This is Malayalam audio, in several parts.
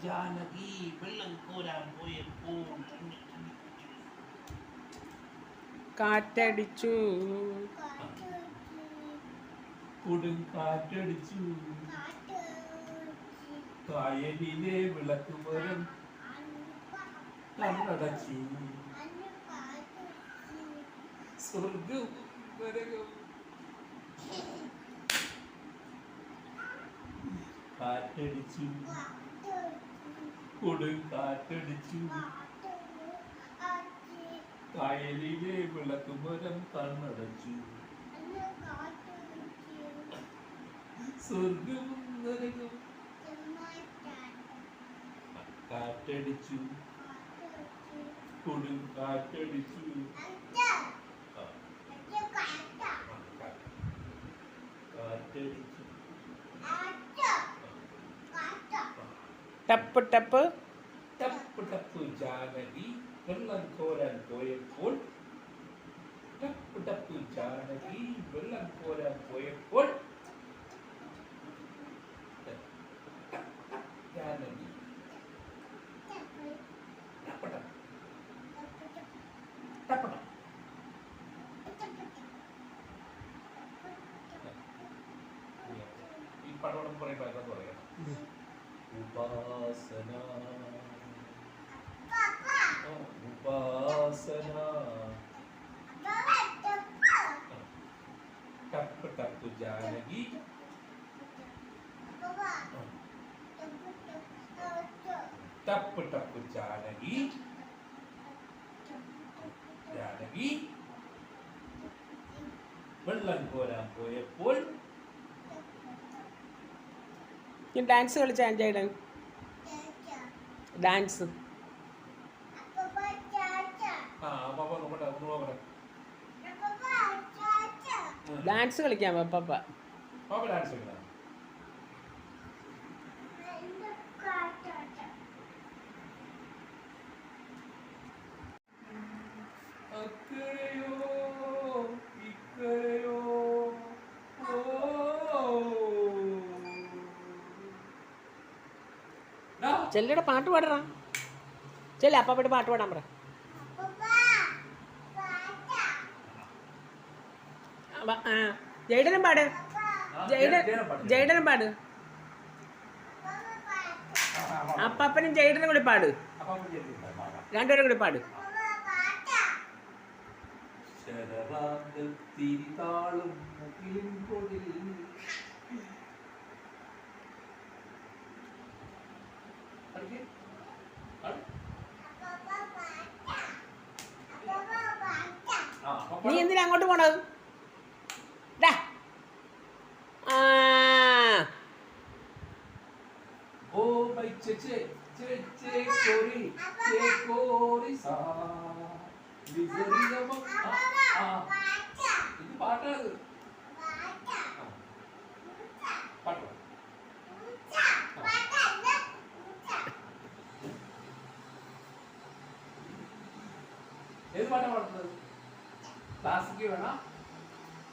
ജാനകി വെള്ളം കോരാൻ പോയപ്പോൾ കാറ്റടിച്ചു, കൊടുങ്കാറ്റടിച്ചു, കായലിലെ വിളക്ക് മരം കണ്ണടച്ചു, സ്വർഗവും നരകവും കാറ്റടിച്ചു, കൊടുങ്കാറ്റടിച്ചു, കായലിലെ വിളക്ക് മരം കണ്ണടച്ചു, സ്വർഗവും നരകവും കാറ്റടിച്ചു, കൊടുങ്കാറ്റടിച്ചു. ടപ്പ് ടപ്പ് ടപ്പ് ടപ്പ് ജാനകി വെള്ളം കോരാൻ പോയപ്പോൾ ടപ്പ് ടപ്പ് ജാനകി വെള്ളം കോരാൻ പോയപ്പോൾ ജാനകി ടപ്പടം ടപ്പടം ഈ പടവളം പറയുമ്പോൾ എന്താ പറയാ? ഉപാസന ഉപാസന ടപ്പ് ടപ്പ് ജാനകി ടപ്പ് ടപ്പ് ജാനകി ജാനകി വെള്ളം കോരാൻ പോയപ്പോൾ ഡാൻസ് കളിച്ചാ ജൈഡൻ? ഡാൻസ് ഡാൻസ് കളിക്കാം പപ്പ. ഡാൻസ് കളിക്കാം. അക്കരയോ ഇക്കരയോ ചെല്ലിയുടെ പാട്ട് പാടറാ. ചെല്ലി അപ്പാപ്പയുടെ പാട്ട് പാടാൻ പറ. ജൈഡനും പാട്. ജൈഡനും പാട്. അപ്പാപ്പനും ജൈഡനും കൂടി പാട്. രണ്ടുപേരും കൂടി പാട്. നീ എന്തിനാ അങ്ങോട്ട് പോണത്? ഇത് പാട്ടാണ്. പാട്ടോ ഏത് പാട്ടാ പാടുന്നത്? ക്ലാസിക്ക് വേണം,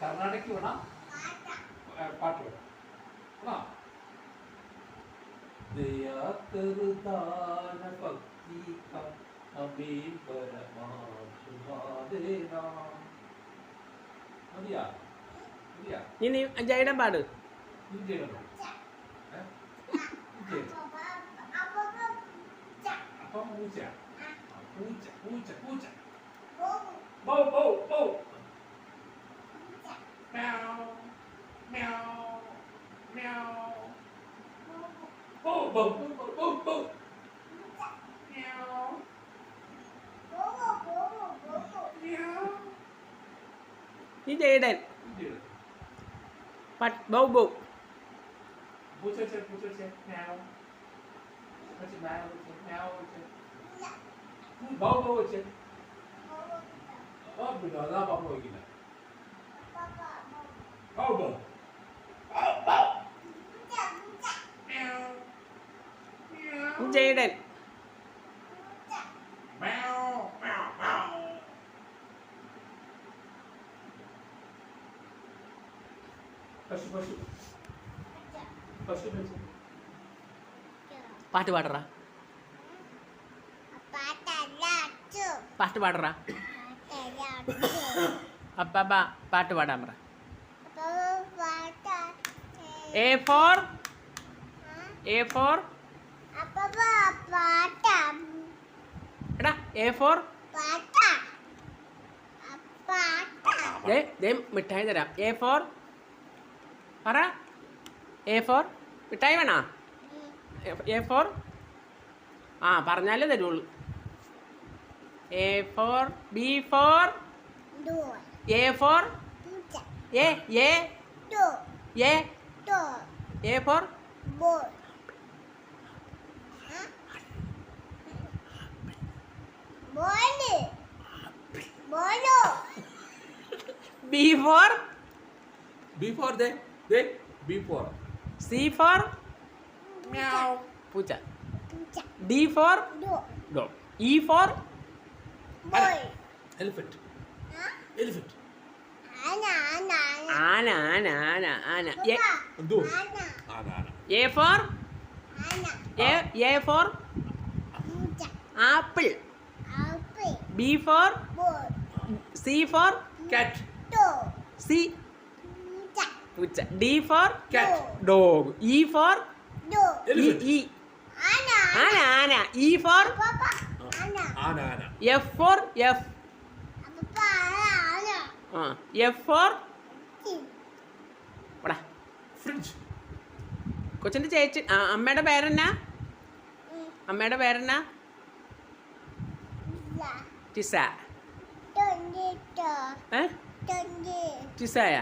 കർണാടക വേണം, പാട്ട് വേണം. दया करतान भक्ति का हमें परमात्मा देना. मदिया मदिया ഇനി ജൈഡൻ പാട്. ഇത് ചെയ്യണം. അപ്പം പൂച്ച പൂച്ച പൂച്ച പൂച്ച ബോ ബോ ബോ മ്യാവ് മ്യാവ് മ്യാവ് ബോ ബോ ബോ ബോ മ്യാവ് മ്യാവ്. ഈ ജൈഡൻ ബൗ ബൗ പൂച്ച മ്യാവ് മ്യാവ് മ്യാവ് ബൗ ബൗ വെച്ച് പിന്നെ അതാ പാപ്പ വയ്ക്കില്ല. ബൗ ബൗ ജൈഡൻ പശു പശു പശു പശു പാട്ട് പാടറാ. പാട്ട് പാടറാ. അപ്പാപ്പ പാട്ട് പാടാൻ പറ. എ ഫോർ എടാ എ ഫോർ മിഠായി തരാം. എ ഫോർ പറ. എ ഫോർ മിഠായി വേണോ? എ ഫോർ ആ പറഞ്ഞാലേ തരുള്ളൂ. A for B for A for A A A A for B for Before they before. C for പൂച്ച. D for dog. E for Elephant. Elephant. ആന ആന ആന ആന. എന്തോ? ആന. A for A for apple. B for C for Cat. C പൂച്ച. D for Cat. Dog. E for Elephant. E ആന ആന. ഇ ഫോർ ആന. എഫ് ഫോർ എഫ് ആ എഫ് ഫോർ എടാ Fridge. കൊച്ചിൻ്റെ ചേച്ചി അമ്മയുടെ പേരെന്നാ? അമ്മയുടെ പേരെന്നാ? ടിസ. ഏ ടിസയ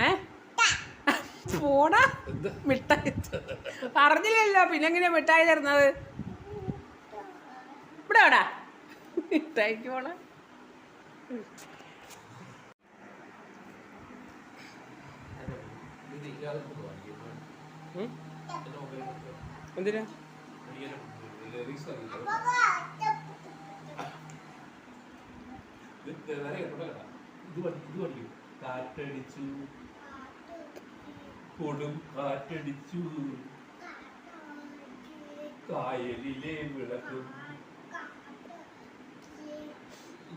ഏ പോടാ. മിഠായി പറഞ്ഞില്ലല്ലോ പിന്നെ എങ്ങനെയാ മിഠായി തരുന്നത്? ഇവിടെ എവിടാ മിഠായിക്ക് പോണ? എന്തിനാ? കാറ്റടിച്ചു കൊടും കാറ്റടിച്ചു കായലിലെ വിളക്കും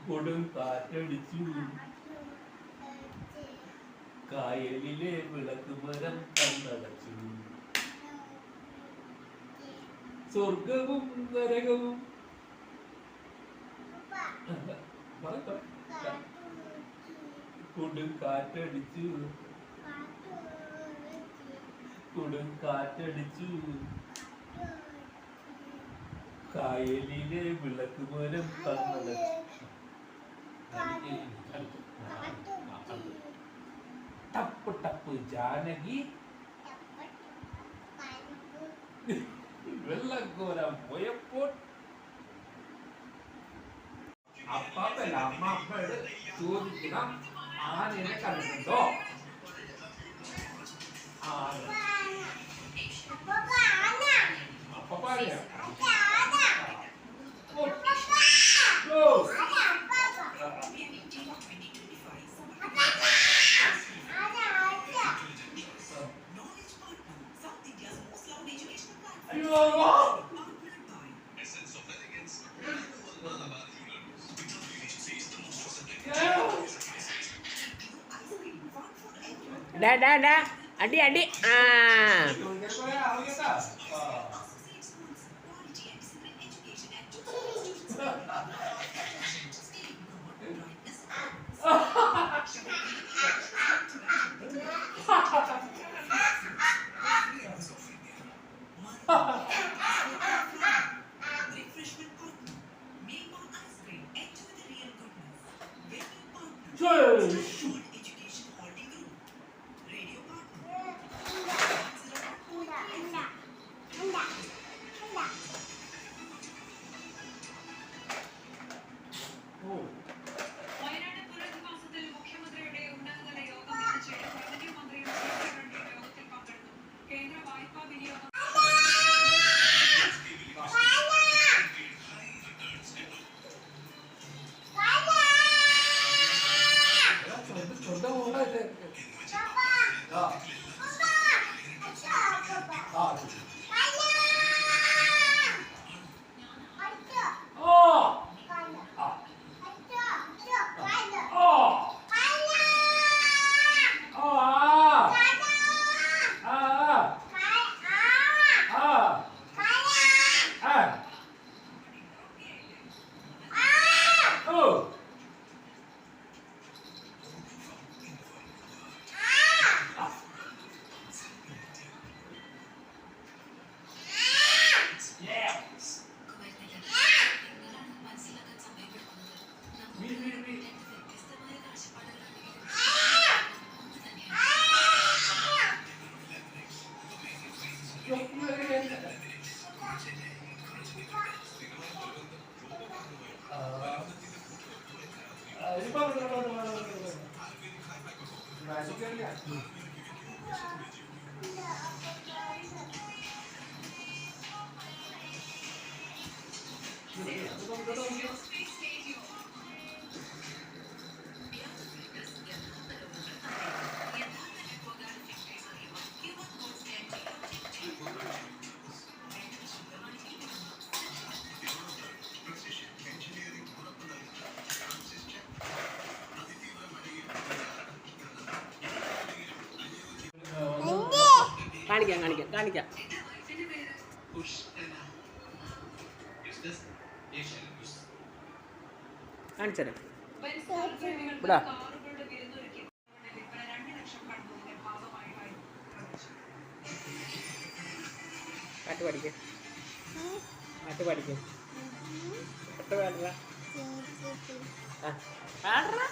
കൊടും കാറ്റടിച്ചു കായലിലെ വിളക്കുമരം കണ്ണടച്ചു സ്വർഗവും നരകവും കൊടും കാറ്റടിച്ചു കൊടും കാറ്റടിച്ചു കായലിലെ വിളക്കുമരം കണ്ണടച്ചു. ടപ്പ് ടപ്പ് ജാനകി വെള്ളക്കോരം പോയപ്പോൾ അപ്പാപ്പല്ല അമ്മാമ്മയോട് ചോദിക്കണം ആനയെ കണ്ടിട്ടുണ്ടോ? അപ്പാപ്പ അറിയാം. അടി അടി. ആ കാണിക്കാം കാണിക്കാം കാണിക്കാം. കാണിച്ചരാം ഇവിടാ. പാട്ട് പഠിക്കേ, പാട്ട് പഠിക്കേ, പാട്ട് പാടുക. പാടുക.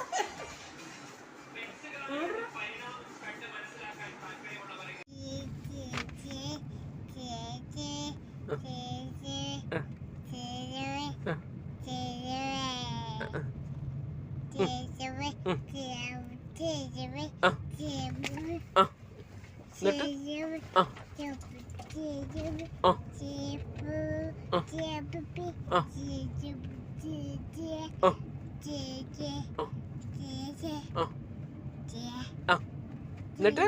എന്നിട്ട്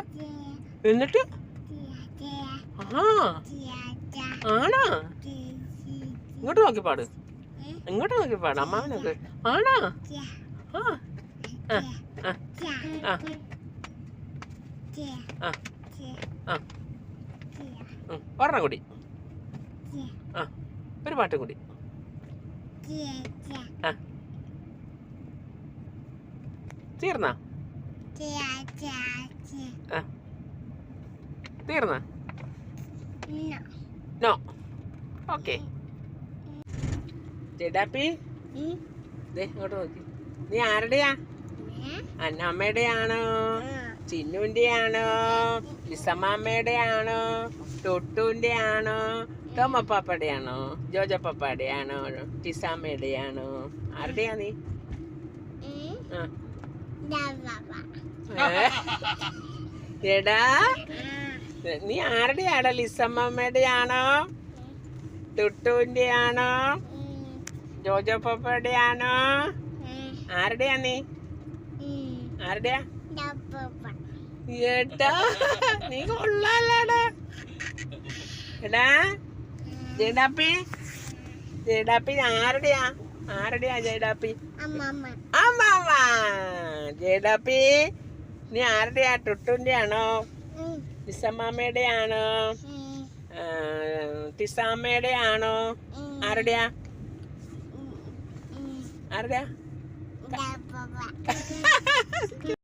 എന്നിട്ട് ആണോ? ഇങ്ങോട്ട് നോക്കി പാട്, ഇങ്ങോട്ട് നോക്കി പാട്. അമ്മാവനൊക്കെ ആണോ? ആ ഒരെണ്ണം കൂടി. ആ ഒരു പാട്ടും കൂടി. ആ തീർന്നാ? തീർന്നാ? നോ. ഓക്കെ. ജഡാപ്പി ഇങ്ങോട്ട് നോക്കി. നീ ആരുടെയാ? അന്നമ്മയുടെ ആണോ? ചിന്നുവിൻ്റെ ആണോ? ലിസമ്മയുടെ ആണോ? ടൊട്ടുവിൻ്റെ ആണോ? ടോമപ്പാപ്പയുടെ ആണോ? ജോജപ്പാപ്പയുടെ ആണോ? ടിസാമ്മയുടെ ആണോ? ആരുടെയാ നീ? എടാ നീ ആരുടെയാടാ? ലിസമ്മയുടെ ആണോ? ടുട്ടുവിൻ്റെ ആണോ? ജോജപ്പാപ്പയുടെ ആണോ? ആരുടെയാ നീ? ആരുടെയാ? ഏട്ടാ നീ കൊള്ളാലടാ. എടാ ജഡാപ്പി, ജഡാപ്പി ആരുടെയാ? ആരുടെയാ ജഡാപ്പി? അമ്മാമ്മ. ജഡാപ്പി നീ ആരുടെയാ? ടുട്ടുവിൻ്റെ ആണോ? ലിസമ്മയുടെ ആണോ? ടിസാമ്മയുടെ ആണോ? ആരുടെയാ? ആരുടെയാ?